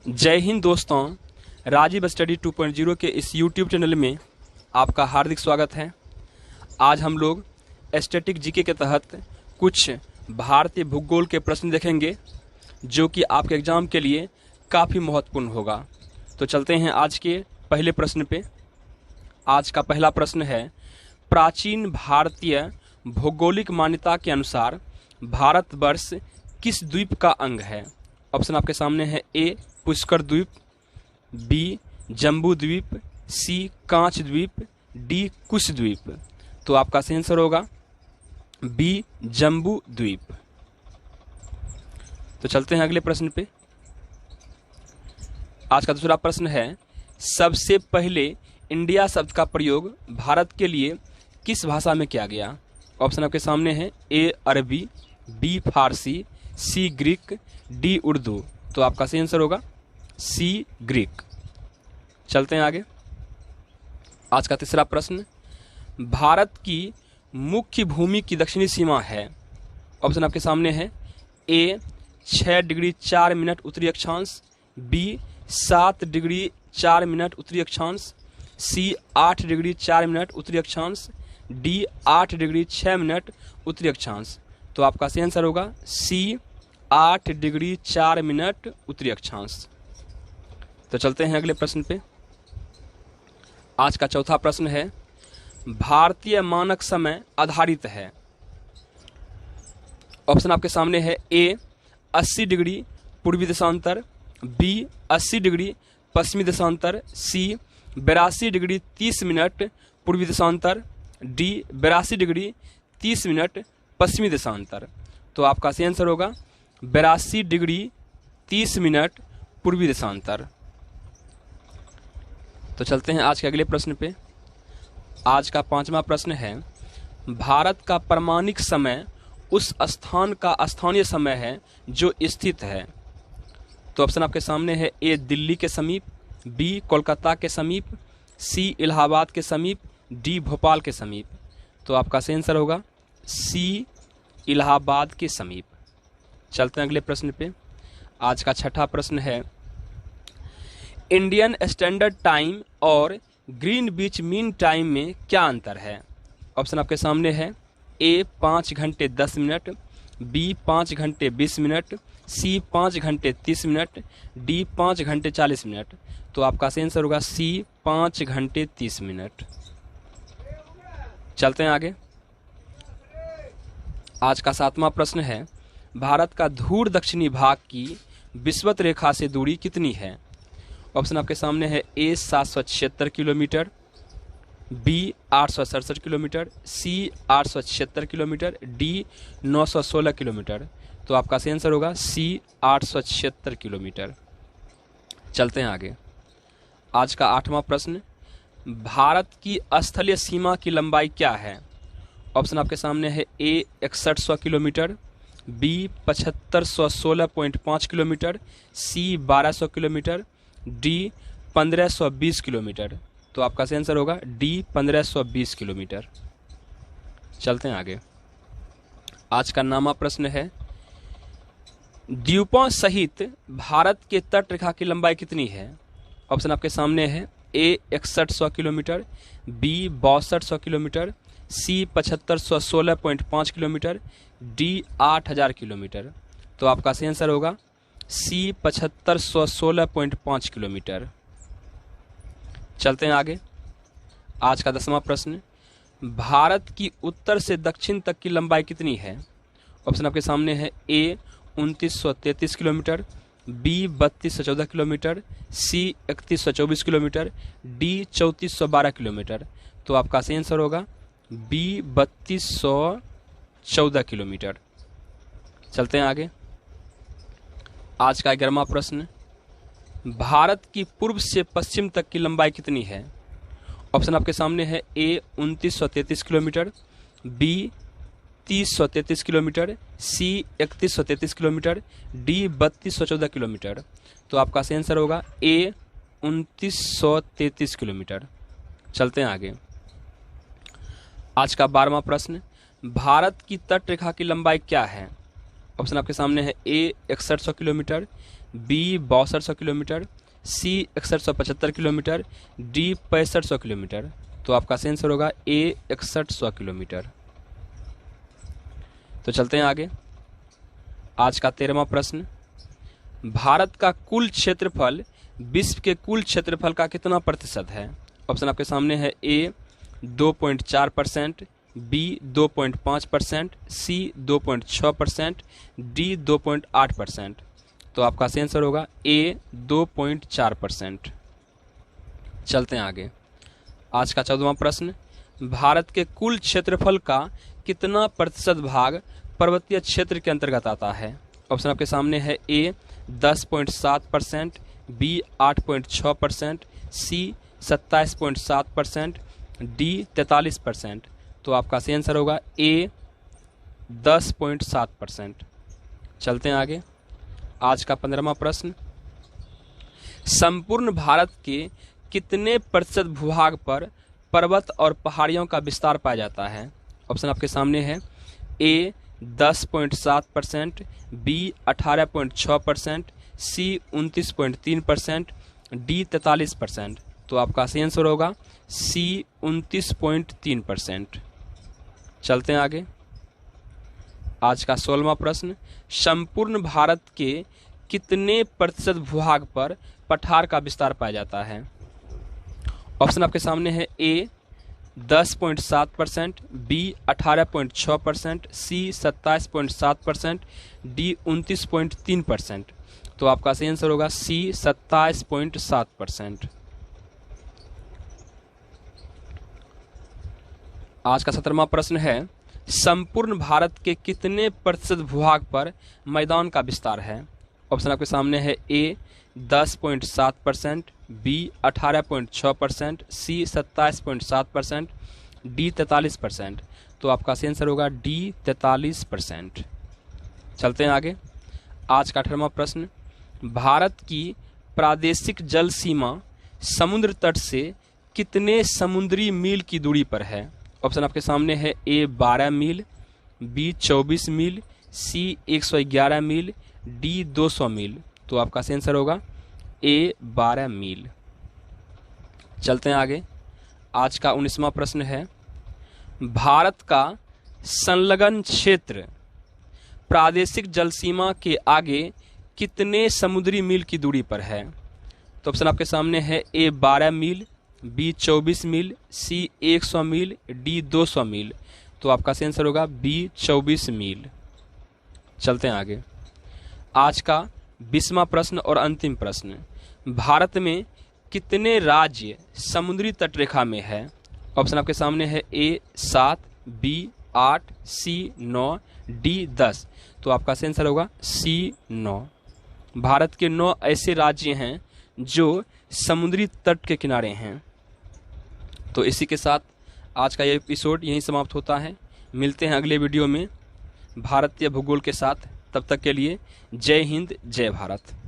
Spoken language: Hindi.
जय हिंद दोस्तों, राजीव स्टडी 2.0 के इस YouTube चैनल में आपका हार्दिक स्वागत है। आज हम लोग स्टैटिक जीके के तहत कुछ भारतीय भूगोल के प्रश्न देखेंगे जो कि आपके एग्जाम के लिए काफ़ी महत्वपूर्ण होगा। तो चलते हैं आज के पहले प्रश्न पे। आज का पहला प्रश्न है, प्राचीन भारतीय भौगोलिक मान्यता के अनुसार भारतवर्ष किस द्वीप का अंग है? ऑप्शन आपके सामने है। ए पुष्कर द्वीप, बी जम्बू द्वीप, सी कांच द्वीप, डी कुश द्वीप। तो आपका सही आंसर होगा बी जम्बू द्वीप। तो चलते हैं अगले प्रश्न पे। आज का दूसरा प्रश्न है, सबसे पहले इंडिया शब्द का प्रयोग भारत के लिए किस भाषा में किया गया? ऑप्शन आपके सामने है। ए अरबी, बी फारसी, सी ग्रीक, डी उर्दू। तो आपका सही आंसर होगा सी ग्रीक। चलते हैं आगे। आज का तीसरा प्रश्न, भारत की मुख्य भूमि की दक्षिणी सीमा है। ऑप्शन आपके सामने है। ए 6 डिग्री 4 मिनट उत्तरी अक्षांश, बी 7 डिग्री 4 मिनट उत्तरी अक्षांश, सी 8 डिग्री 4 मिनट उत्तरी अक्षांश, डी 8 डिग्री 6 मिनट उत्तरी अक्षांश। तो आपका सही आंसर होगा सी 8 डिग्री 4 मिनट उत्तरी अक्षांश। तो चलते हैं अगले प्रश्न पे। आज का चौथा प्रश्न है, भारतीय मानक समय आधारित है। ऑप्शन आपके सामने है। ए 80 डिग्री पूर्वी देशांतर, बी 80 डिग्री पश्चिमी देशांतर, सी 82 डिग्री 30 मिनट पूर्वी देशांतर, डी 82 डिग्री 30 मिनट पश्चिमी देशांतर। तो आपका सही आंसर होगा 82 डिग्री 30 मिनट पूर्वी देशांतर। तो चलते हैं आज के अगले प्रश्न पे। आज का पांचवा प्रश्न है, भारत का प्रमाणिक समय उस स्थान का स्थानीय समय है जो स्थित है। तो ऑप्शन आपके सामने है। ए दिल्ली के समीप, बी कोलकाता के समीप, सी इलाहाबाद के समीप, डी भोपाल के समीप। तो आपका सही आंसर होगा सी इलाहाबाद के समीप। चलते हैं अगले प्रश्न पे। आज का छठा प्रश्न है, इंडियन स्टैंडर्ड टाइम और ग्रीनविच मीन टाइम में क्या अंतर है? ऑप्शन आपके सामने है। ए 5 घंटे 10 मिनट, बी 5 घंटे 20 मिनट, सी 5 घंटे 30 मिनट, डी 5 घंटे 40 मिनट। तो आपका सही आंसर होगा सी 5 घंटे 30 मिनट। चलते हैं आगे। आज का सातवां प्रश्न है, भारत का धूर दक्षिणी भाग की विषुवत रेखा से दूरी कितनी है? ऑप्शन आपके सामने है। ए 776 किलोमीटर, बी 867 किलोमीटर, सी 876 किलोमीटर, डी 916 किलोमीटर। तो आपका सही आंसर होगा सी 876 किलोमीटर। चलते हैं आगे। आज का आठवां प्रश्न, भारत की स्थलीय सीमा की लंबाई क्या है? ऑप्शन आपके सामने है। ए 6100 किलोमीटर, बी 7516.5 किलोमीटर, सी 1200 किलोमीटर, डी 1520 किलोमीटर। तो आपका सही आंसर होगा डी 1520 किलोमीटर। चलते हैं आगे। आज का नामा प्रश्न है, द्वीपों सहित भारत के तट रेखा की लंबाई कितनी है? ऑप्शन आपके सामने है। ए 6100 किलोमीटर, बी 6200 किलोमीटर, सी 7516.5 किलोमीटर, डी 8000 किलोमीटर। तो आपका सही आंसर होगा सी 7516.5 किलोमीटर। चलते हैं आगे। आज का 10वां प्रश्न, भारत की उत्तर से दक्षिण तक की लंबाई कितनी है? ऑप्शन आपके सामने है। ए 2933 किलोमीटर, बी 3214 किलोमीटर, सी 3124 किलोमीटर, डी 3412 किलोमीटर। तो आपका सही आंसर होगा बी 3214 किलोमीटर। चलते हैं आगे। आज का 11वां प्रश्न, भारत की पूर्व से पश्चिम तक की लंबाई कितनी है? ऑप्शन आपके सामने है। ए 2933 किलोमीटर, बी 3033 किलोमीटर, सी 3133 किलोमीटर, डी 3214 किलोमीटर। तो आपका सही आंसर होगा ए 2933 किलोमीटर। चलते हैं आगे। आज का 12वां प्रश्न, भारत की तट रेखा की लंबाई क्या है? ऑप्शन आपके सामने है। ए 6100 किलोमीटर, बी 6200 किलोमीटर, सी 6175 किलोमीटर, डी 6500 किलोमीटर। तो आपका सही आंसर होगा ए 6100 किलोमीटर। तो चलते हैं आगे। आज का 13वां प्रश्न, भारत का कुल क्षेत्रफल विश्व के कुल क्षेत्रफल का कितना प्रतिशत है? ऑप्शन आपके सामने है। ए 2.4%, बी 2.5%, सी 2.6%, डी 2.8%। तो आपका सही आंसर होगा ए 2.4%। चलते हैं आगे। आज का 14वां प्रश्न, भारत के कुल क्षेत्रफल का कितना प्रतिशत भाग पर्वतीय क्षेत्र के अंतर्गत आता है? ऑप्शन आपके सामने है। ए 10.7%, बी 8.6%, सी 27.7%, डी 43%। तो आपका सही आंसर होगा ए 10.7%। चलते हैं आगे। आज का 15वां प्रश्न, संपूर्ण भारत के कितने प्रतिशत भूभाग पर पर्वत और पहाड़ियों का विस्तार पाया जाता है? ऑप्शन आपके सामने है। ए 10.7%, बी 18.6%, सी 29.3%, डी 43%। तो आपका सही आंसर होगा सी 29.3%। चलते हैं आगे। आज का 16वां प्रश्न, संपूर्ण भारत के कितने प्रतिशत भूभाग पर पठार का विस्तार पाया जाता है? ऑप्शन आपके सामने है। ए 10.7%, बी 18.6%, सी 27.7%, डी 29.3%। तो आपका सही आंसर होगा सी 27.7%। आज का 17वां प्रश्न है, संपूर्ण भारत के कितने प्रतिशत भूभाग पर मैदान का विस्तार है? ऑप्शन आपके सामने है। ए 10.7%, बी 18.6%, सी 27.7%, डी 43%। तो आपका सही आंसर होगा डी 43%। चलते हैं आगे। आज का 18वां प्रश्न, भारत की प्रादेशिक जल सीमा समुद्र तट से कितने समुद्री मील की दूरी पर है? ऑप्शन आपके सामने है। ए 12 मील, बी 24 मील, सी 111 मील, डी 200 मील। तो आपका सही आंसर होगा ए 12 मील। चलते हैं आगे। आज का 19वां प्रश्न है, भारत का संलग्न क्षेत्र प्रादेशिक जल सीमा के आगे कितने समुद्री मील की दूरी पर है? तो ऑप्शन आपके सामने है। ए 12 मील, बी 24 मील, सी 100 मील, डी 200 मील। तो आपका सही आंसर होगा बी 24 मील। चलते हैं आगे। आज का 20वां प्रश्न और अंतिम प्रश्न, भारत में कितने राज्य समुद्री तटरेखा में है? ऑप्शन आपके सामने है। ए 7, बी 8, सी 9, डी 10। तो आपका सही आंसर होगा सी 9। भारत के 9 ऐसे राज्य हैं जो समुद्री तट के किनारे हैं। तो इसी के साथ आज का ये एपिसोड यहीं समाप्त होता है। मिलते हैं अगले वीडियो में भारतीय भूगोल के साथ। तब तक के लिए जय हिंद, जय भारत।